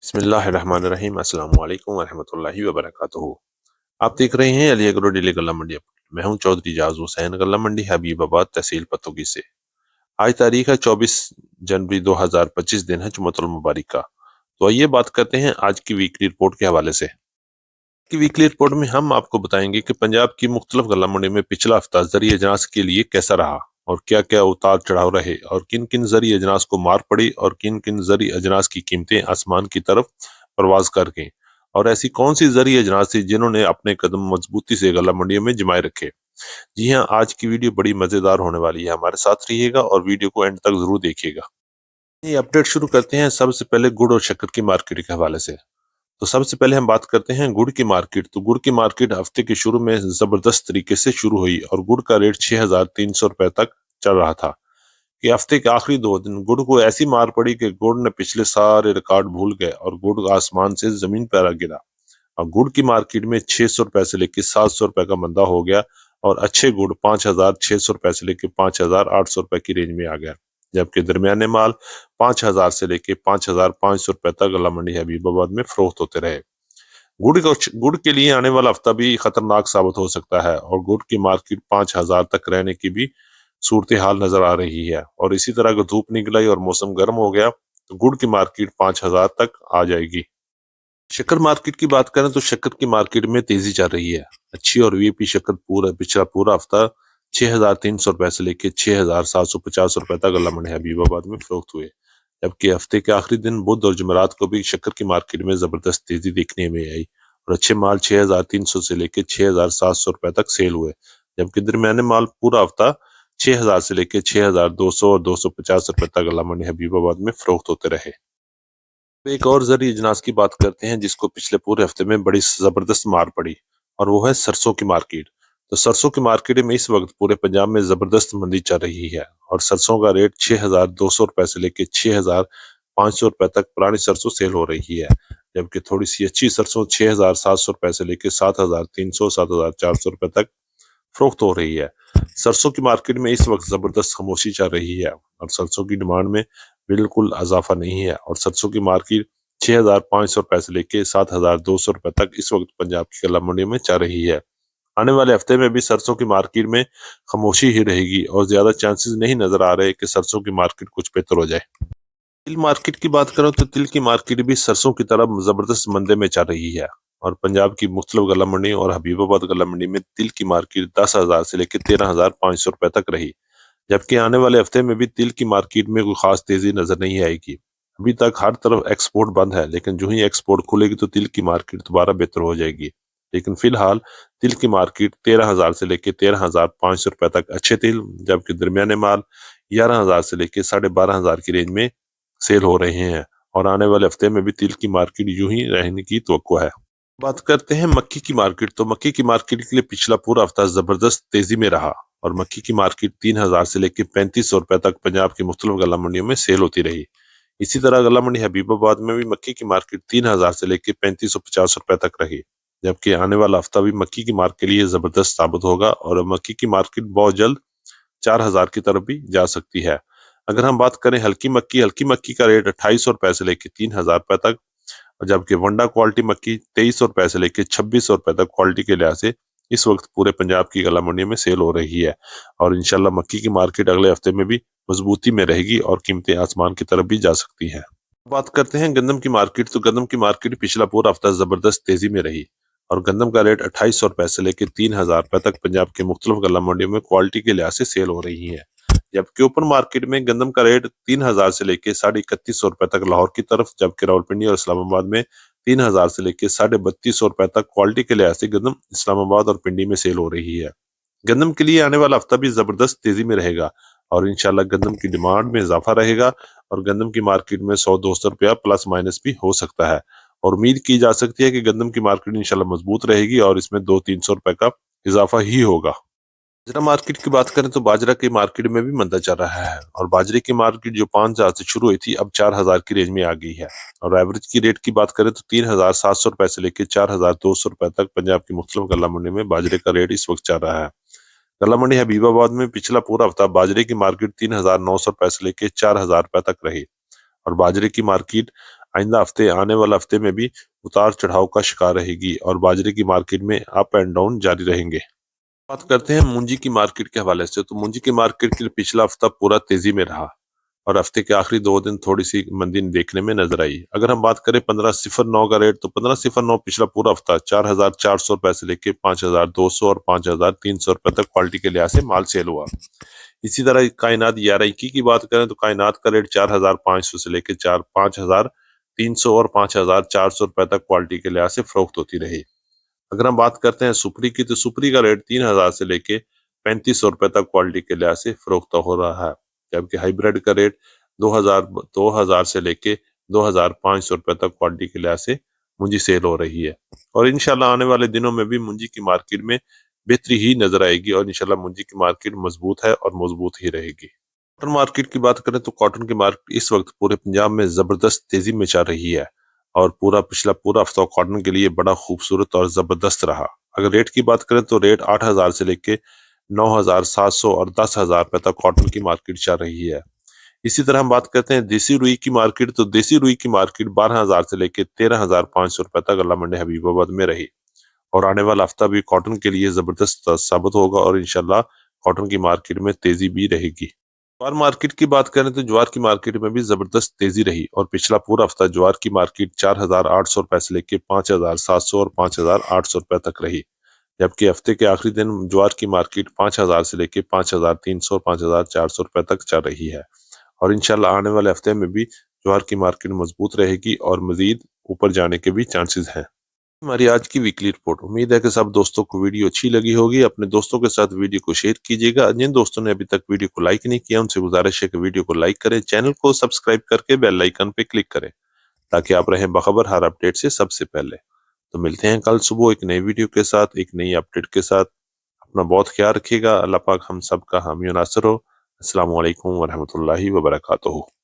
बिस्मिल्लाहिर्रहमानिर्रहीम। अस्सलाम वालेकुम वरहमतुल्लाहि वबरकातुहू। आप देख रहे हैं अली एग्रो डेली गल्ला मंडी अपडेट। मैं हूं चौधरी जाज हुसैन, गल्ला मंडी हबीबाबाद, तहसील पतोगी से। आज तारीख है 24 जनवरी 2025, दिन है जुमअतुल मुबारक का। तो आइए बात करते हैं आज की वीकली रिपोर्ट के हवाले से। की वीकली रिपोर्ट में हम आपको बताएंगे कि पंजाब की मुख्तलिफ गल्ला मंडी में पिछला हफ्ता जरिए अजनास के लिए कैसा रहा और क्या क्या उतार चढ़ाव रहे और किन किन जरिए अजनास को मार पड़ी और किन किन जरिए अजनास की कीमतें आसमान की तरफ परवाज कर गईं और ऐसी कौन सी जरिए अजनास थी जिन्होंने अपने कदम मजबूती से गल्ला मंडियों में जमाए रखे। जी हाँ, आज की वीडियो बड़ी मजेदार होने वाली है, हमारे साथ रहिएगा और वीडियो को एंड तक जरूर देखिएगा। ये अपडेट शुरू करते हैं सबसे पहले गुड़ और शक्कर की मार्केट के हवाले से। तो सबसे पहले हम बात करते हैं गुड़ की मार्केट। तो गुड़ की मार्केट हफ्ते के शुरू में जबरदस्त तरीके से शुरू हुई और गुड़ का रेट 6,300 रुपए तक चल रहा था कि हफ्ते के आखिरी 2 दिन गुड़ को ऐसी मार पड़ी कि गुड़ ने पिछले सारे रिकॉर्ड भूल गए और गुड़ आसमान से जमीन पर आ गिरा। और गुड़ की मार्केट में 600 रुपए से लेकर 700 रुपए का मंदा हो गया और अच्छे गुड़ 5,600 रुपए से लेकर 5,800 रुपए की रेंज में आ गया, जबकि दरमियाने माल 5,000 से लेकर 5,500 रुपए तक गला मंडी हबीबाबाद में फरोख्त होते रहे। गुड़ के लिए आने वाला हफ्ता भी खतरनाक साबित हो सकता है और गुड़ की मार्केट 5,000 तक रहने की भी सूरत हाल नजर आ रही है। और इसी तरह अगर धूप निकल आई और मौसम गर्म हो गया तो गुड़ की मार्केट 5,000 तक आ जाएगी। शक्कर मार्केट की बात करें तो शक्कर की मार्केट में तेजी चल रही है। अच्छी और वीपी शक्कर पिछला पूरा हफ्ता 6,300 रुपए से लेकर 6,750 रुपए तक गला मंडी हबीबाबाद में फरोख्त हुए, जबकि हफ्ते के आखिरी दिन बुध और जुमेरात को भी शक्कर की मार्केट में जबरदस्त तेजी देखने में आई और अच्छे माल 6,300 से लेकर 6,700 रुपए तक सेल हुए, जबकि दरमियाने माल पूरा हफ्ता 6,000 से लेकर 6,200 और 250 रुपए तक गला मंडी हबीबाबाद में फरोख्त होते रहे। एक और जरिए इजलास की बात करते हैं जिसको पिछले पूरे हफ्ते में बड़ी जबरदस्त मार पड़ी और वो है सरसों की मार्केट। तो सरसों की मार्केट में इस वक्त पूरे पंजाब में जबरदस्त मंदी चल रही है और सरसों का रेट 6,200 रुपए से लेकर 6,500 रुपए तक पुरानी सरसों सेल हो रही है, जबकि थोड़ी सी अच्छी सरसों 6,700 रुपए से लेकर 7,300 7,400 रुपए तक फरोख्त हो रही है। सरसों की मार्केट में इस वक्त जबरदस्त खामोशी चल रही है और सरसों की डिमांड में बिल्कुल इजाफा नहीं है और सरसों की मार्केट 6,500 रुपए से लेके 7,200 रुपए तक इस वक्त पंजाब की गल्ला मंडी में चल रही है। आने वाले हफ्ते में भी सरसों की मार्केट में खामोशी ही रहेगी और ज्यादा चांसेस नहीं नजर आ रहे कि सरसों की मार्केट कुछ बेहतर हो जाए। तिल मार्केट की बात करो तो तिल की मार्केट भी सरसों की तरह जबरदस्त मंदे में चल रही है और पंजाब की मुख्तलिफ गल्ला मंडी और हबीबाबाद गल्ला मंडी में तिल की मार्केट 10,000 से लेकर 13,500 रुपए तक रही, जबकि आने वाले हफ्ते में भी तिल की मार्केट में कोई खास तेजी नजर नहीं आएगी। अभी तक हर तरफ एक्सपोर्ट बंद है, लेकिन जो ही एक्सपोर्ट खुलेगी तो तिल की मार्केट दोबारा बेहतर हो जाएगी। लेकिन फिलहाल तिल की मार्केट 13,000 से लेकर 13,500 रुपए तक अच्छे तिल, जबकि दरमियाने माल 11,000 से लेकर 12,500 की रेंज में सेल हो रहे हैं और आने वाले हफ्ते में भी तिल की मार्केट यूं ही रहने की तवक्को है। बात करते हैं मक्की की मार्केट। तो मक्की की मार्केट के लिए पिछला पूरा हफ्ता जबरदस्त तेजी में रहा और मक्की की मार्केट 3,000 से लेकर 3,500 रुपए तक पंजाब की मुख्तलिफ गल्ला मंडियों में सेल होती रही। इसी तरह गल्ला मंडी हबीबाबाद में भी मक्की की मार्केट 3,000 से लेकर 3,550 रुपए तक रही, जबकि आने वाला हफ्ता भी मक्की की मार्केट के लिए जबरदस्त साबित होगा और मक्की की मार्केट बहुत जल्द 4,000 की तरफ भी जा सकती है। अगर हम बात करें हल्की मक्की का रेट 2,800 रुपए से लेकर 3,000 रुपए तक, जबकि वंडा क्वालिटी मक्की 2,300 रुपए से लेकर 2,600 रुपए तक क्वालिटी के लिहाज से इस वक्त पूरे पंजाब की गला मंडी में सेल हो रही है और इंशाल्लाह मक्की की मार्केट अगले हफ्ते में भी मजबूती में रहेगी और कीमतें आसमान की तरफ भी जा सकती हैं। बात करते हैं गंदम की मार्केट। तो गंदम की मार्केट पिछला पूरा हफ्ता जबरदस्त तेजी में रही और गंदम का रेट 2,800 रुपए से लेकर 3,000 रुपए तक पंजाब के मुख्तलिफ गल्ला मंडियों में क्वालिटी के लिहाज से सेल हो रही है, जबकि ओपन मार्केट में गंदम का रेट 3,000 से लेकर 3,250 रुपए तक लाहौर की तरफ, जबकि रावलपिंडी और इस्लामाबाद में 3,000 से लेकर 3,3200 रुपए तक क्वालिटी के लिहाज से गंदम इस्लामाबाद और पिंडी में सेल हो रही है। गंदम के लिए आने वाला हफ्ता भी जबरदस्त तेजी में रहेगा और इंशाल्लाह गंदम की डिमांड में इजाफा रहेगा और गंदम की मार्केट में 100-200 रुपया प्लस माइनस भी हो सकता है और उम्मीद की जा सकती है कि गंदम की मार्केट इंशाल्लाह मजबूत रहेगी और इसमें 200-300 रुपए का इजाफा ही होगा। बाजरा मार्केट की बात करें तो बाजरा की मार्केट में भी मंदा चल रहा है और बाजरे की मार्केट जो 5,000 से शुरू हुई थी अब 4,000 की रेंज में आ गई है और एवरेज की रेट की बात करें तो 3,700 रुपए से लेकर 4,200 रुपए तक पंजाब की मुख्तलिफ गल्ला मंडी में बाजरे का रेट इस वक्त चल रहा है। गल्ला मंडी हबीबाबाद में पिछला पूरा हफ्ता बाजरे की मार्केट 3,900 रुपए से लेकर 4,000 रुपए तक रही और बाजरे की मार्केट آئندہ ہفتے آنے والا ہفتے میں بھی اتار چڑھاؤ کا شکار رہے گی اور باجرے کی مارکیٹ میں اپ اینڈ ڈاؤن جاری رہیں گے۔ بات کرتے ہیں مونجی کی مارکیٹ کے حوالے سے، تو مونجی کی مارکیٹ کے لیے پچھلا ہفتہ پورا تیزی میں رہا اور ہفتے کے آخری 2 دن تھوڑی سی مندی دیکھنے میں نظر آئی۔ اگر ہم بات کریں 1509 کا ریٹ، تو 1509 پچھلا پورا ہفتہ 4400 روپے سے لے کے 5200 اور 5300 روپے تک کوالٹی کے لحاظ سے مال سیل ہوا۔ اسی طرح کائنات 1121 کی بات کریں تو کائنات کا ریٹ 4500 سے لے کے 5300 اور 5400 روپے تک کوالٹی کے لحاظ سے فروخت ہوتی رہی۔ اگر ہم بات کرتے ہیں سپری کی، تو سپری کا ریٹ 3000 سے لے کے 3500 روپے تک کوالٹی کے لحاظ سے فروخت ہو رہا ہے، جبکہ ہائیبریڈ کا ریٹ 2000 سے لے کے 2500 روپے تک کوالٹی کے لحاظ سے منجی سیل ہو رہی ہے۔ اور انشاءاللہ آنے والے دنوں میں بھی منجی کی مارکیٹ میں بہتری ہی نظر آئے گی اور انشاءاللہ منجی کی مارکیٹ مضبوط ہے اور مضبوط ہی رہے گی۔ کاٹن مارکیٹ کی بات کریں تو کاٹن کی مارکیٹ اس وقت پورے پنجاب میں زبردست تیزی میں چل رہی ہے اور پچھلا پورا ہفتہ کاٹن کے لیے بڑا خوبصورت اور زبردست رہا۔ اگر ریٹ کی بات کریں تو ریٹ 8000 سے لے کے 9700 اور 10000 روپے تک کاٹن کی مارکیٹ چل رہی ہے۔ اسی طرح ہم بات کرتے ہیں دیسی روئی کی مارکیٹ، تو دیسی روئی کی مارکیٹ 12000 سے لے کے 13500 روپے تک غلہ منڈی حبیب آباد میں رہی اور آنے والا ہفتہ بھی کاٹن کے لیے زبردست ثابت ہوگا اور انشاءاللہ کاٹن کی مارکیٹ میں تیزی بھی رہے گی۔ جوار مارکیٹ کی بات کریں تو جوار کی مارکیٹ میں بھی زبردست تیزی رہی اور پچھلا پورا ہفتہ جوار کی مارکیٹ 4800 روپے سے لے کے 5700 اور 5800 روپے تک رہی، جبکہ ہفتے کے آخری دن جوار کی مارکیٹ 5000 سے لے کے 5300 اور 5400 روپے تک چل رہی ہے اور انشاءاللہ آنے والے ہفتے میں بھی جوار کی مارکیٹ مضبوط رہے گی اور مزید اوپر جانے کے بھی چانسز ہیں۔ ہماری آج کی ویکلی رپورٹ، امید ہے کہ سب دوستوں کو ویڈیو اچھی لگی ہوگی۔ اپنے دوستوں کے ساتھ ویڈیو کو شیئر کیجیے گا۔ جن دوستوں نے ابھی تک ویڈیو کو لائک نہیں کیا ان سے گزارش ہے کہ ویڈیو کو لائک کریں، چینل کو سبسکرائب کر کے بیل آئیکن پہ کلک کریں تاکہ آپ رہیں باخبر ہر اپڈیٹ سے سب سے پہلے۔ تو ملتے ہیں کل صبح ایک نئی ویڈیو کے ساتھ، ایک نئی اپڈیٹ کے ساتھ۔ اپنا بہت خیال رکھیے گا۔ اللہ پاک ہم سب کا حامی و ناصر ہو۔ السلام علیکم ورحمۃ اللہ وبرکاتہ۔